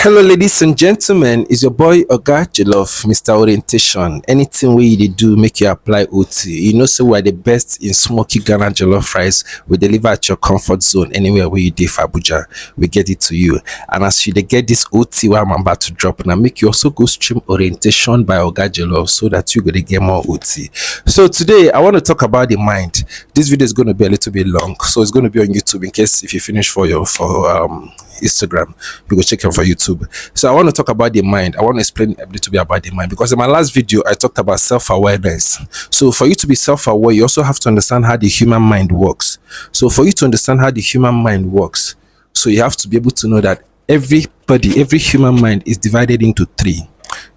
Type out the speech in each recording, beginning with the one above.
Hello, ladies and gentlemen. It's your boy Oga Jollof, Mr. Orientation. Anything where you dey do, make you apply OT. You know, so we're the best in smoky Ghana jollof rice. We deliver at your comfort zone anywhere where you dey for Abuja. We get it to you. And as you dey get this OT where I'm about to drop, now make you also go stream Orientation by Oga Jollof so that you gonna get more OT. So today I want to talk about the mind. This video is going to be a little bit long, so it's going to be on YouTube in case if you finish for Instagram, you go check it for YouTube. So I want to talk about the mind. I want to explain a little bit about the mind because in my last video I talked about self-awareness. So for you to be self-aware, you also have to understand how the human mind works. So for you to understand how the human mind works, so you have to be able to know that every human mind is divided into three.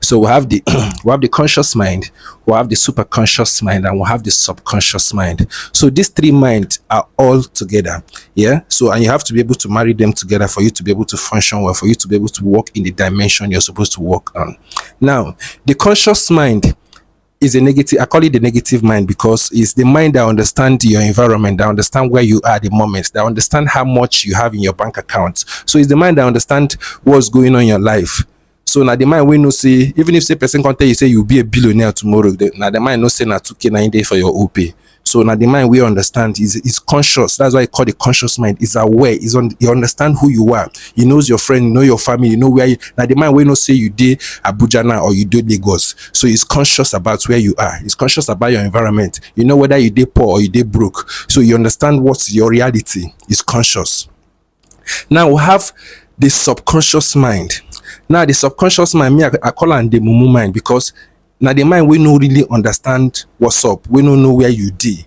So we have the we have the conscious mind, we have the superconscious mind, and we have the subconscious mind. So these three minds are all together. Yeah. So and you have to be able to marry them together for you to be able to function well, for you to be able to work in the dimension you're supposed to work on. Now, the conscious mind is a negative. I call it the negative mind because it's the mind that understands your environment, that understand where you are at the moment, that understand how much you have in your bank account. So it's the mind that understand what's going on in your life. So now the mind we no say, even if say person can tell you say you'll be a billionaire tomorrow, now the mind no say na 2k 9 day for your OP. So now the mind we understand is conscious. That's why I call it conscious mind. It's aware. You understand who you are. He knows your friend, you know your family, you know where you. Now the mind we no say you did Abuja now or you did Lagos. So he's conscious about where you are. He's conscious about your environment. You know whether you did poor or you did broke. So you understand what's your reality. Is conscious. Now we have the subconscious mind. Now the subconscious mind, me I call it the mumu mind because now the mind we no really understand what's up. We don't know where you did.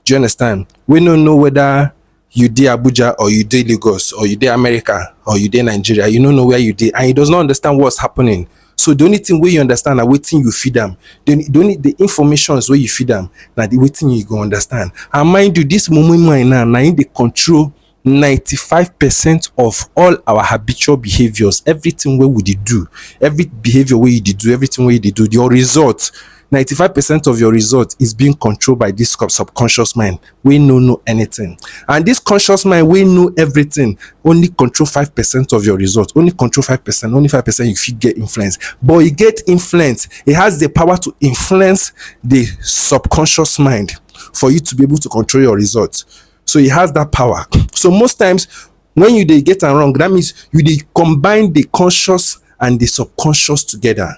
Do you understand? We don't know whether you did Abuja or you did Lagos or you did America or you did Nigeria. You don't know where you did, and he does not understand what's happening. So the only thing where you understand are waiting you feed them. The information is where you feed them. Now the waiting you go understand. And mind you, this mumu mind now in the control 95% of all our habitual behaviors, everything where we do, every behavior where you do, everything where you do, your result, 95% of your result is being controlled by this subconscious mind. We know anything. And this conscious mind, we know everything, only control 5% of your result, only control 5%, only 5% you feel get influence. But you get influence, it has the power to influence the subconscious mind for you to be able to control your results. So he has that power. So most times when you get it wrong, that means you combine the conscious and the subconscious together.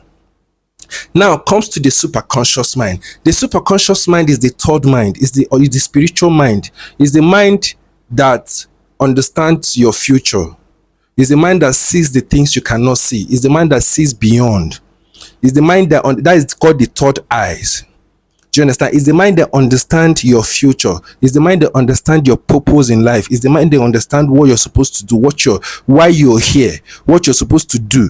Now comes to the superconscious mind. The superconscious mind is the third mind, is the spiritual mind, is the mind that understands your future, is the mind that sees the things you cannot see, is the mind that sees beyond, is the mind that is called the third eyes. Do you understand? It's the mind that understands your future. It's the mind that understands your purpose in life. It's the mind that understands what you're supposed to do, why you're here, what you're supposed to do.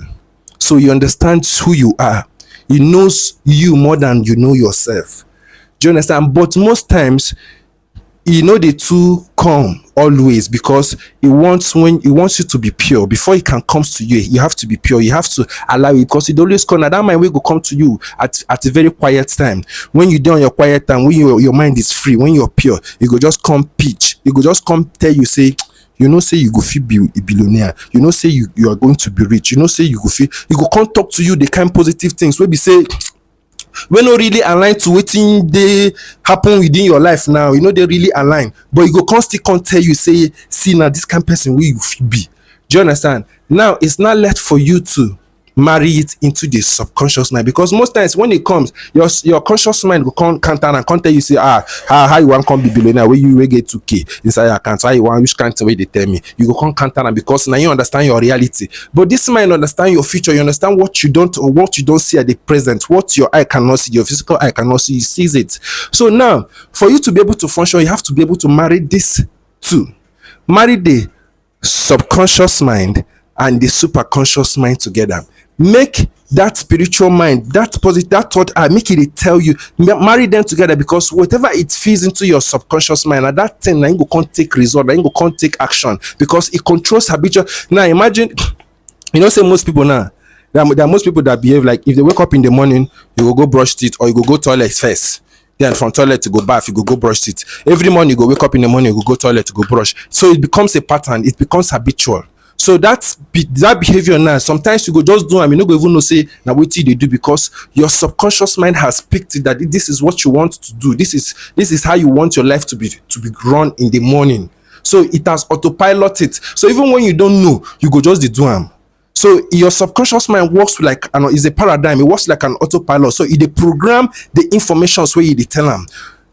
So you understand who you are. He knows you more than you know yourself. Do you understand? But most times, the two come always because he wants you to be pure. Before he can come to you, you have to be pure. You have to allow it because it always come. Now that mind will come to you at a very quiet time. When you're on your quiet time, when your mind is free, when you're pure, it go just come pitch. It go just come tell you, say, say you go feel be a billionaire. Say you are going to be rich. Say you go feel. You go come talk to you the kind positive things. Where we say, we not really aligned to waiting they happen within your life now. They really align. But you go constantly can't tell you, say, see now this kind of person where you feel be. Do you understand? Now it's not left for you to marry it into the subconscious mind because most times when it comes, your conscious mind will come counter and can't tell you say how you want to come be billionaire where you get 2k inside your account, how you want which can't way they tell me you go come counter and because now you understand your reality. But this mind understand your future, you understand what you don't see at the present, what your eye cannot see, your physical eye cannot see, you sees it. So now for you to be able to function, you have to be able to marry this two, marry the subconscious mind and the superconscious mind together. Make that spiritual mind, that positive, that thought, make it tell you, marry them together because whatever it feeds into your subconscious mind, and that thing, now you can't take result, now you can't take action because it controls habitual. Now imagine, say most people now, there are most people that behave like if they wake up in the morning, you will go brush teeth or you go toilet first. Then from toilet to go bath, you go brush teeth. Every morning you go wake up in the morning, you go toilet to go brush. So it becomes a pattern, it becomes habitual. So that behavior now, sometimes you go just do am, you no go even know say na wetin you dey do, because your subconscious mind has picked it that this is what you want to do, this is how you want your life to be run in the morning. So it has autopilot it. So even when you don't know, you go just dey do am. So your subconscious mind works like is a paradigm. It works like an autopilot. So it dey program the informations wey you dey tell am.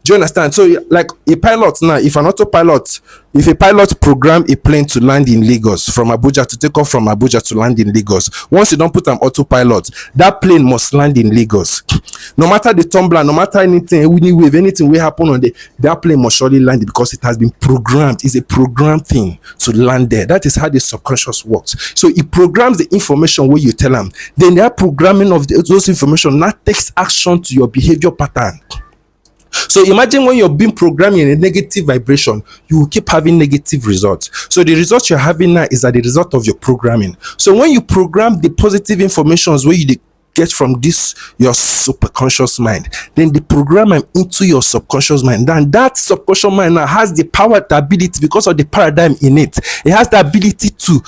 Do you understand? So like a pilot now, if a pilot program a plane to land in Lagos from Abuja, to take off from Abuja to land in Lagos, once you don't put an autopilot, that plane must land in Lagos. No matter the tumbler, no matter anything, any wave, anything will happen on that plane must surely land, because it has been programmed. It's a programmed thing to land there. That is how the subconscious works. So it programs the information where you tell them. Then that programming of those information now takes action to your behavior pattern. So imagine when you're being programmed in a negative vibration, you will keep having negative results. So the results you're having now is the result of your programming. So when you program the positive informations where you get from this your superconscious mind, then they program them into your subconscious mind. Then that subconscious mind now has the power, the ability, because of the paradigm in it. It has the ability to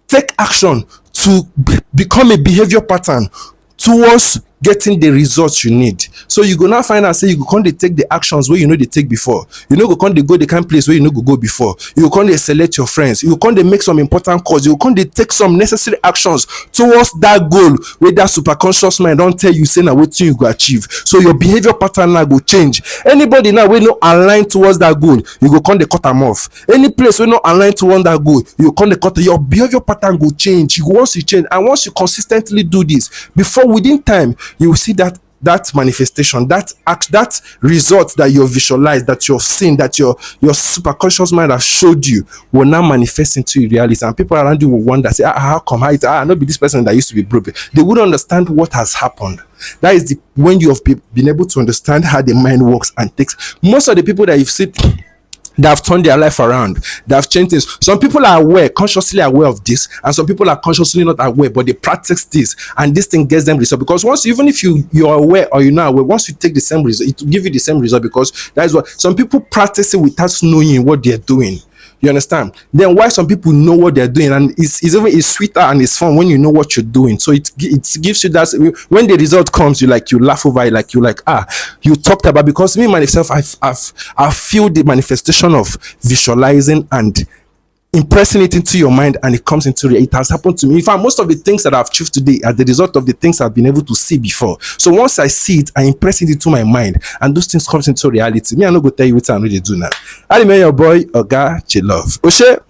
take action, to become a behavior pattern towards getting the results you need. So you go now find out say you go come dey take the actions where you know they take before. You know go come dey go the kind place where you know go before. You go come dey select your friends. You go come dey make some important calls. You go come dey take some necessary actions towards that goal where that superconscious mind don't tell you say na wetin you go achieve. So your behavior pattern now go change. Anybody now wey no align towards that goal, you go come dey cut them off. Any place wey no align towards that goal, you go come dey cut. Your behavior pattern go change. Once you change, and once you consistently do this, before within time, you will see that manifestation, that result that you visualize, that you've seen, that your superconscious mind has showed you, will now manifest into reality. And people around you will wonder, say, how come? Not be this person that used to be broke. They wouldn't understand what has happened. That is when you have been able to understand how the mind works and takes. Most of the people that you've seen that have turned their life around, that have changed things. Some people are aware, consciously aware of this, and some people are consciously not aware, but they practice this, and this thing gets them result. Because once, even if you're aware or you're not aware, once you take the same result, it will give you the same result, because that is what some people practice it without knowing what they're doing. You understand? Then why some people know what they're doing, and it's sweeter and it's fun when you know what you're doing. So it gives you that, when the result comes, you laugh over it, you talked about, because me myself, I feel the manifestation of visualizing and impressing it into your mind, and it comes into reality. It has happened to me. In fact, most of the things that I've achieved today are the result of the things I've been able to see before. So once I see it, I impress it into my mind, and those things comes into reality. Me, I no go tell you what I know they do now. I remember your boy Oga Jollof. Oshe.